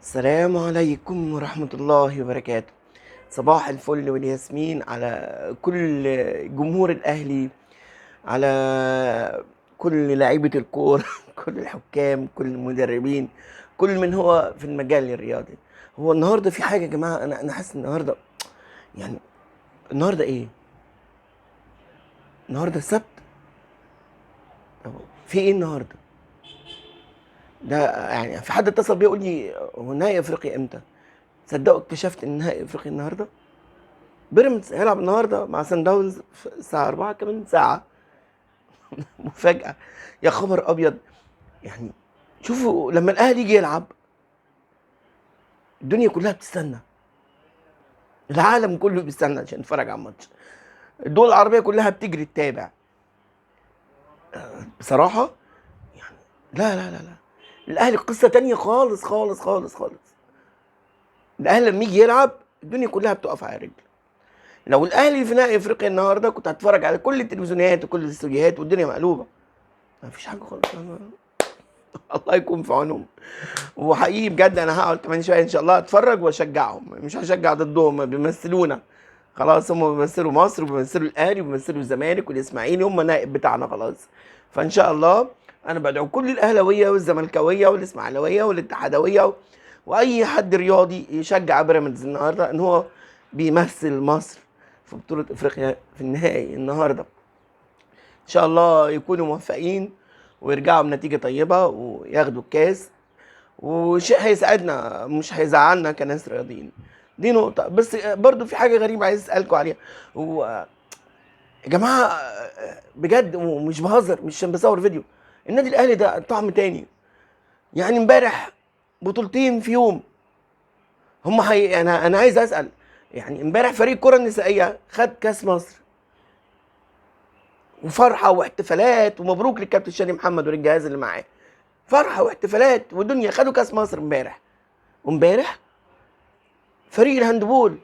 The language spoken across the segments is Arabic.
السلام عليكم ورحمة الله وبركاته. صباح الفل والياسمين على كل جمهور الأهلي، على كل لعيبة الكورة كل الحكام، كل المدربين، كل من هو في المجال الرياضي. هو النهارده في حاجة يا جماعة، أنا حاسس النهارده يعني النهارده إيه؟ النهارده السبت. طب في إيه النهارده؟ ده يعني في حد اتصل بيا يقول لي هو نهائي أفريقيا إمتى؟ صدقوا اكتشفت إن نهائي أفريقيا النهارده. بيراميدز هيلعب النهارده مع سان داونز الساعة 4 كمان ساعة. مفاجأة. يا خبر أبيض. يعني شوفوا لما الأهلي يجي يلعب الدنيا كلها بتستنى، العالم كله بيستنى عشان يتفرج على الماتش، الدول العربية كلها بتجري تتابع. بصراحة يعني لا، الأهلي قصة تانية خالص خالص خالص خالص. الأهلي لما يجي يلعب الدنيا كلها بتقف على رجل. لو الأهلي في نهائي أفريقيا النهارده كنت هتفرج على كل التلفزيونات وكل الاستوديوهات والدنيا مقلوبة. مفيش حاجة خالص. الله يكون في عونهم. وحقيقي بجد انا هقعد كمان شويه ان شاء الله اتفرج واشجعهم، مش هشجع ضدهم، بيمثلونا. خلاص هم بيمثلوا مصر وبيمثلوا الاهلي وبيمثلوا الزمالك والاسماعيلي، هم نائب بتاعنا خلاص. فان شاء الله انا بدعو كل الاهلاويه والزملكاويه والاسماعيلاويه والاتحادويه واي حد رياضي يشجع بيراميدز النهارده، ان هو بيمثل مصر في بطوله افريقيا في النهائي النهارده. ان شاء الله يكونوا موفقين ويرجعوا بنتيجه طيبه وياخدوا الكاس، وشيء هيساعدنا مش هيزعلنا كناس رياضيين. دي نقطة. بس برضو في حاجة غريبة عايز اسألكم عليها. و يا جماعة بجد ومش بهزر، مش عشان بصور فيديو، النادي الاهلي ده طعم تاني. يعني امبارح بطولتين في يوم. انا عايز اسأل، يعني امبارح فريق الكرة النسائية خد كاس مصر، وفرحة واحتفالات ومبروك للكابتن شادي محمد والجهاز اللي معاه. فرحة واحتفالات ودنيا، خدوا كاس مصر امبارح. وامبارح فريق الهاندبول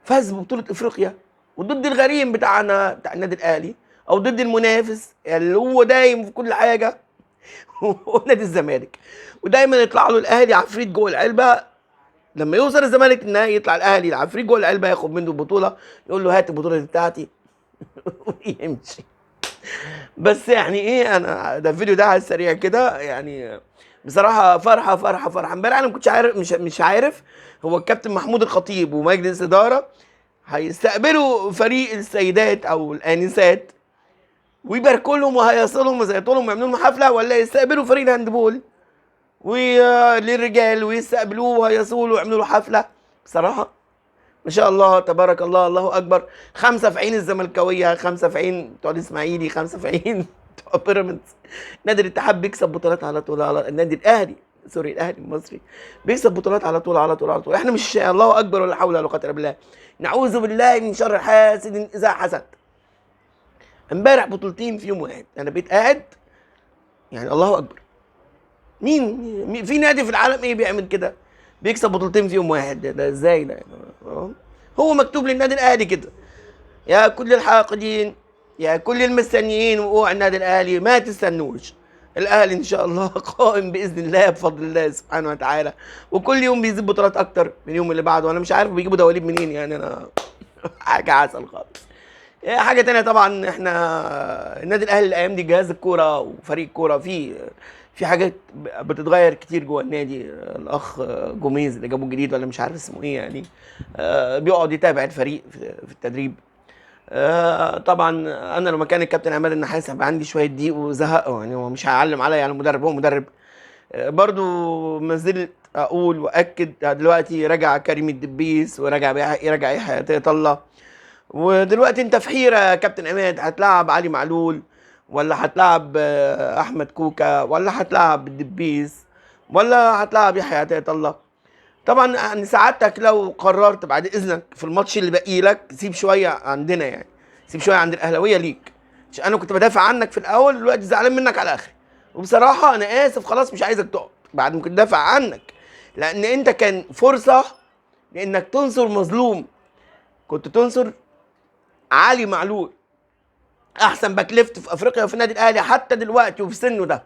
فاز ببطولة افريقيا، وضد الغريم بتاعنا بتاع النادي الاهلي، او ضد المنافس اللي هو دايم في كل حاجة هو نادي الزمالك. ودايما يطلع له الاهلي عفريت جوه العلبة. لما يوصل الزمالك النهائي يطلع الاهلي العفريت جوه العلبة ياخد منه البطولة، يقول له هات البطولة دي بتاعتي ويمشي. بس يعني ايه، انا ده الفيديو ده على السريع كده يعني. بصراحه فرحه فرحه فرحه. امبارح انا ما كنتش عارف، مش عارف هو الكابتن محمود الخطيب ومجلس اداره هيستقبلوا فريق السيدات او الانسات ويباركوا لهم وهيصلوا لهم ويزيطوا لهم ويعملوا لهم حفله، ولا يستقبلوا فريق الهاندبول وللرجال ويستقبلوه وهيصلوا له ويعملوا له حفله. بصراحه ما شاء الله تبارك الله، الله اكبر. خمسه في عين الزملكاويه، خمسه في عين بتوع الاسماعيلي، خمسه في عين بتوع بيراميدز. نادي الاتحاد بيكسب بطولات على طول، على النادي الاهلي، سوري الاهلي المصري بيكسب بطولات على طول على طول على طول. احنا مش الله اكبر ولا حول ولا قوه الا بالله. نعوذ بالله من شر حاسد اذا حسد. امبارح بطولتين في يوم واحد، انا بقيت قاعد يعني الله اكبر. مين في نادي في العالم ايه بيعمل كده؟ بيكسب بطولتين في يوم واحد، ده ازاي ده؟ هو مكتوب للنادي الاهلي كده. يا كل الحاقدين، يا كل المستنيين وقوع النادي الاهلي، ما تستنوش. الاهلي ان شاء الله قائم باذن الله بفضل الله سبحانه وتعالى، وكل يوم بيزيد بطولات اكتر من اليوم اللي بعده. وانا مش عارف بيجيبوا دواليب منين يعني. انا حاجه عسل خالص. حاجه تانية طبعا، احنا النادي الاهلي الايام دي جهاز الكوره وفريق الكوره في حاجات بتتغير كتير جوه النادي. الاخ جوميز اللي جابوه جديد ولا مش عارف اسمه ايه يعني، بيقعد يتابع الفريق في التدريب. طبعا انا لو مكان الكابتن عماد النحاس هيبقى عندي شويه ضيق وزهق، يعني هو مش هيعلم عليا يعني، مدرب هو مدرب. برضو ما زلت اقول واكد دلوقتي رجع كريم الدبيس ورجع يرجع يحيى عطية الله. ودلوقتي انت في حيره يا كابتن عماد، هتلعب علي معلول ولا هتلعب احمد كوكا ولا هتلعب الدبيس ولا هتلعب يحيى عطية الله؟ طبعا يعني سعادتك لو قررت بعد اذنك في الماتش اللي باقي لك سيب شويه عندنا يعني، سيب شويه عند الاهلاويه ليك، عشان انا كنت بدافع عنك في الاول، دلوقتي زعلان منك على اخري. وبصراحه انا اسف خلاص، مش عايزك تقعد بعد ما كنت دافع عنك، لان انت كان فرصه لانك تنصر مظلوم. كنت تنصر علي معلول، احسن باك ليفت في افريقيا وفي النادي الاهلي حتى دلوقتي وفي سنه ده.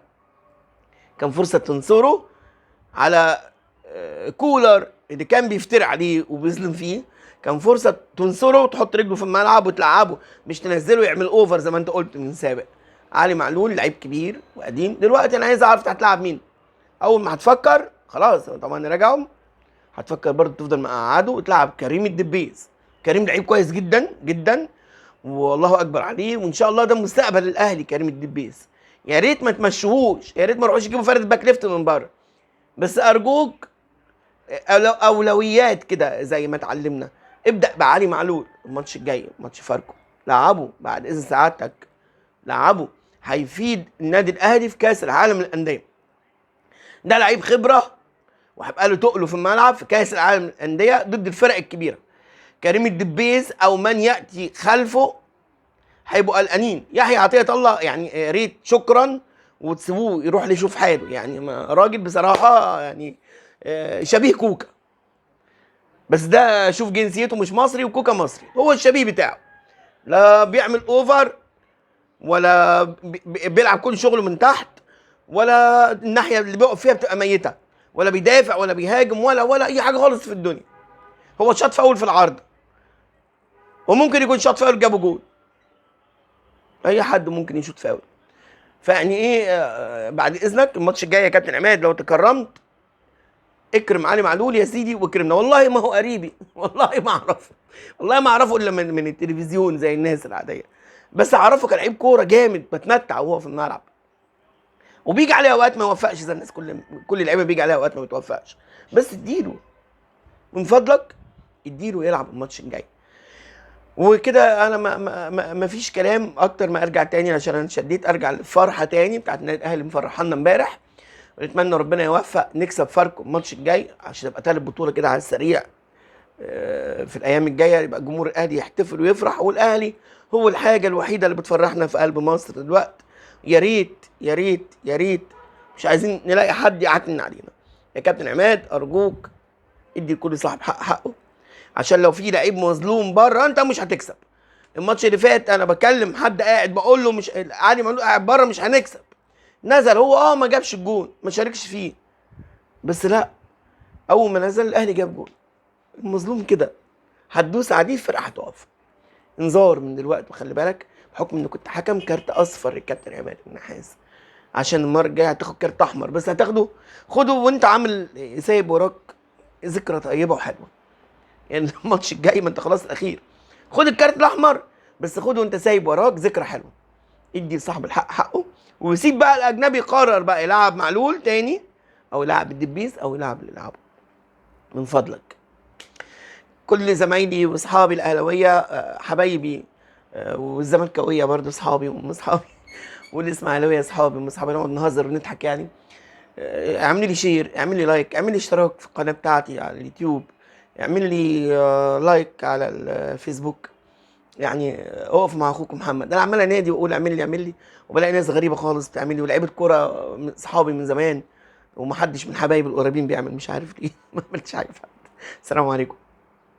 كان فرصه تنصره على كولر اللي كان بيفتري عليه وبيظلم فيه، كان فرصه تنصره وتحط رجله في الملعب وتلعبه، مش تنزله يعمل اوفر زي ما انت قلت من سابق. علي معلول لعيب كبير وقديم، دلوقتي انا عايز اعرف هتلعب مين. اول ما هتفكر خلاص طبعا راجعهم، هتفكر برضه تفضل مقعده وتلعب كريم الدبيس. كريم لعيب كويس جدا جدا، والله اكبر عليه، وان شاء الله ده مستقبل الاهلي كريم الدبيس. يا ريت ما تمشوهوش، يا ريت ما يروحوش يجيبوا فرد باك ليفت من بره، بس ارجوك اولويات كده زي ما اتعلمنا. ابدا بعلي معلول الماتش الجاي ماتش فاركو، لعبه بعد اذن سعادتك، لعبه، هيفيد النادي الاهلي في كاس العالم للانديه. ده لعيب خبره وهيبقى له تقله في الملعب في كاس العالم للانديه ضد الفرق الكبيره. كريم الدبيس او من ياتي خلفه هيبقوا قلقانين. يحيى عطيه الله يعني يا ريت شكرا وتسيبوه يروح يشوف حاله، يعني راجل بصراحه يعني شبيه كوكا، بس ده شوف جنسيته مش مصري وكوكا مصري، هو الشبيه بتاعه، لا بيعمل اوفر ولا بيلعب كل شغله من تحت، ولا الناحيه اللي بيقف فيها بتبقى ميته، ولا بيدافع ولا بيهاجم ولا اي حاجه خالص في الدنيا. هو شاط فاول في العارضه، وممكن يكون شاط فاول جابه جول، اي حد ممكن يشوط فاول. فيعني ايه بعد اذنك الماتش الجاي يا كابتن عماد لو تكرمت اكرم علي معلول يا سيدي واكرمنا. والله ما هو قريبي والله ما اعرفه، والله ما اعرفه الا من التلفزيون زي الناس العاديه، بس اعرفه كلاعب كوره جامد بتمتع وهو في الملعب، وبيجي عليه اوقات ما يوفقش زي الناس، كل اللعيبه بيجي عليها اوقات ما بتوفقش، بس اديله من فضلك، اديله يلعب الماتش الجاي. وكده انا ما فيش كلام اكتر ما ارجع تاني، عشان انا شديت ارجع للفرحه تاني بتاعت النادي الاهلي مفرحنا امبارح، ونتمنى ربنا يوفق نكسب فاركو الماتش الجاي عشان تبقى تالت بطوله كده على السريع. في الايام الجايه يبقى جمهور الاهلي يحتفل ويفرح، والاهلي هو الحاجه الوحيده اللي بتفرحنا في قلب مصر دلوقتي. يا ريت يا ريت يا ريت مش عايزين نلاقي حد يعتن علينا. يا كابتن عماد ارجوك ادي لكل صاحب حق حقه، عشان لو في لعيب مظلوم بره انت مش هتكسب. الماتش اللي فات انا بكلم حد قاعد بقول له مش علي معلول قاعد بره مش هنكسب، نزل هو ما جابش الجون ما شاركش فيه، بس لا اول ما نزل الاهلي جاب جون. المظلوم كده هتدوس عليه الفرقه هتقف. انذار من دلوقتي وخلي بالك، بحكم ان كنت حكم كارت اصفر للكابتن عماد النحاس، عشان المره الجايه هتاخد كارت احمر، بس هتاخده خده وانت عامل سايب وراك ذكرى طيبه وحلوه. يعني الماتش الجاي ما انت خلاص الاخير، خد الكارت الاحمر بس خده وانت سايب وراك ذكرى حلوه. ادي لصاحب الحق حقه، وسيب بقى الاجنبي يقرر بقى يلعب معلول تاني او يلعب الدبيس او يلعب اللي يلعبه من فضلك. كل زمايلي واصحابي الاهلاويه حبايبي، والزملكاويه برضو اصحابي وام اصحابي والاسماعيلاويه اصحابي وام اصحابي، نقعد نهزر ونضحك يعني. اعمل لي شير، اعمل لي لايك، اعمل لي اشتراك في القناه بتاعتي على اليوتيوب، اعمل لي لايك على الفيسبوك. يعني اقف مع اخوك محمد. انا عمال انادي واقول اعمل لي اعمل لي، وبلاقي ناس غريبه خالص بتعمل لي، ولاعيبه كوره اصحابي من زمان ومحدش من حبايبي القريبين بيعمل، مش عارف ليه ما عملتش حاجه. السلام عليكم.